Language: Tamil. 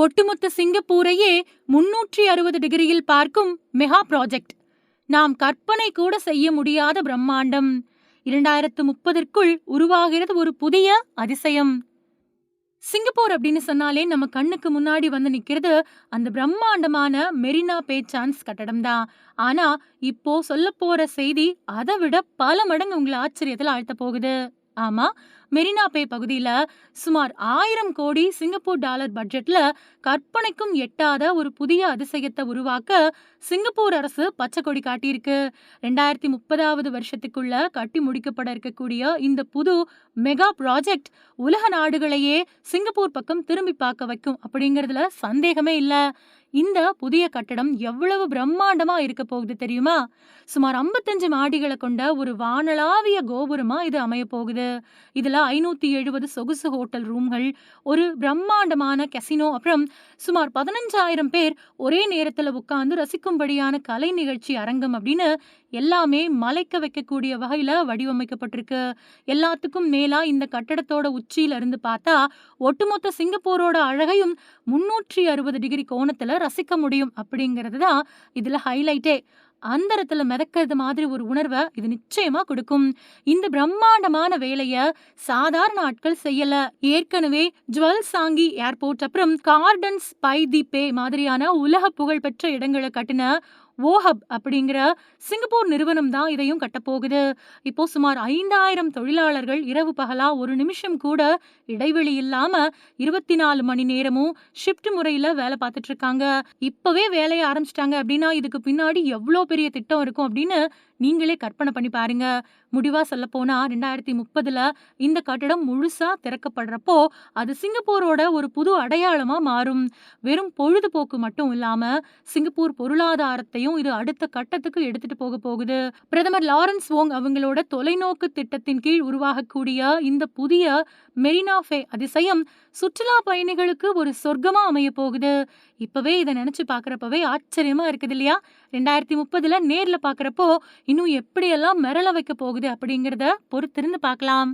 ஒட்டுமொத்த சிங்கப்பூரையே 360 டிகிரியில் பார்க்கும் மெகா ப்ராஜெக்ட். நாம் கற்பனை கூட செய்ய முடியாத பிரம்மாண்டம். 2030ற்குள் உருவாகிறது ஒரு புதிய அதிசயம். சிங்கப்பூர் அப்படின்னு சொன்னாலே நம்ம கண்ணுக்கு முன்னாடி வந்து நிக்கிறது அந்த பிரம்மாண்டமான மெரினா பே சான்ஸ் கட்டடம் தான். ஆனா இப்போ சொல்ல போற செய்தி அதை விட பல மடங்கு உங்களை ஆச்சரியத்துல ஆழ்த்த போகுது. ஆமா, மெரினா பே பகுதியில சுமார் 1000 கோடி சிங்கப்பூர் டாலர் பட்ஜெட்ல கற்பனைக்கும் எட்டாத ஒரு புதிய அதிசயத்தை உருவாக்க சிங்கப்பூர் அரசு பச்சை கொடி காட்டியிருக்கு. 2030வது வருஷத்துக்குள்ள கட்டி முடிக்கப்பட இருக்கக்கூடிய இந்த புது மெகா ப்ராஜெக்ட் உலக நாடுகளையே சிங்கப்பூர் பக்கம் திரும்பி பார்க்க வைக்கும் அப்படிங்கறதுல சந்தேகமே இல்ல. இந்த புதிய கட்டடம் எவ்வளவு பிரம்மாண்டமா இருக்க போகுது தெரியுமா? சுமார் 55 மாடிகளை கொண்ட ஒரு வானளாவிய கோபுரமா இது அமைய போகுது. இதுல 570 சொகுசு ஹோட்டல் ரூம்கள், ஒரு பிரம்மாண்டமான கெசினோ, அப்புறம் சுமார் 15,000 பேர் ஒரே நேரத்துல உட்கார்ந்து ரசிக்கும்படியான கலை நிகழ்ச்சி அரங்கம் அப்படின்னு எல்லாமே மலைக்க வைக்கக்கூடிய வகையில வடிவமைக்கப்பட்டிருக்கு. எல்லாத்துக்கும் மேலா இந்த கட்டடத்தோட உச்சியில இருந்து பார்த்தா ஒட்டுமொத்த சிங்கப்பூரோட அழகையும் 360 டிகிரி கோணத்துல ரசிக்க முடியும் அப்படிங்கிறது தான் இதுல ஹைலைட்டே. அந்தரத்துல மிதக்கிறது மாதிரி ஒரு உணர்வை இது நிச்சயமா கொடுக்கும். இந்த பிரம்மாண்டமான வேலைய சாதாரண ஆட்கள் செய்யல. ஏற்கனவே ஜுவல் சாங்கி ஏர்போர்ட், அப்புறம் கார்டன்ஸ் பை தி பே மாதிரியான உலக புகழ்பெற்ற இடங்களை கட்டின ஓஹப் அப்படிங்கிற சிங்கப்பூர் நிறுவனம் தான் இதையும் கட்டப்போகுது. இப்போ சுமார் 5,000 தொழிலாளர்கள் இரவு பகலா ஒரு நிமிஷம் கூட இடைவெளி இல்லாம 24 மணி நேரமும் ஷிப்ட் முறையில வேலை பார்த்துட்டு இருக்காங்க. இப்பவே வேலையை ஆரம்பிச்சிட்டாங்க அப்படின்னா இதுக்கு பின்னாடி எவ்வளோ பெரிய திட்டம் இருக்கும் அப்படின்னு நீங்களே கற்பனை பண்ணி பாருங்க. முடிவா சொல்ல போனா 2030ல இந்த கட்டடம் முழுசா திறக்கப்படுறப்போ அது சிங்கப்பூரோட ஒரு புது அடையாளமா மாறும். வெறும் பொழுதுபோக்கு மட்டும் இல்லாம சிங்கப்பூர் பொருளாதாரத்தையும் இது அடுத்த கட்டத்துக்கு எடுத்துட்டு போக போகுது. பிரதமர் லாரன்ஸ் வோங் அவங்களோட தொலைநோக்கு திட்டத்தின் கீழ் உருவாகக்கூடிய இந்த புதிய மெரினா பே அதிசயம் சுற்றுலா பயணிகளுக்கு ஒரு சொர்க்கமா அமைய போகுது. இப்பவே இதை நினைச்சு பாக்குறப்பவே ஆச்சரியமா இருக்குது இல்லையா? 2030ல நேர்ல பாக்குறப்போ இன்னும் எப்படியெல்லாம் மிரள வைக்க போகுது அப்படிங்கறத பொறுத்திருந்து பார்க்கலாம்.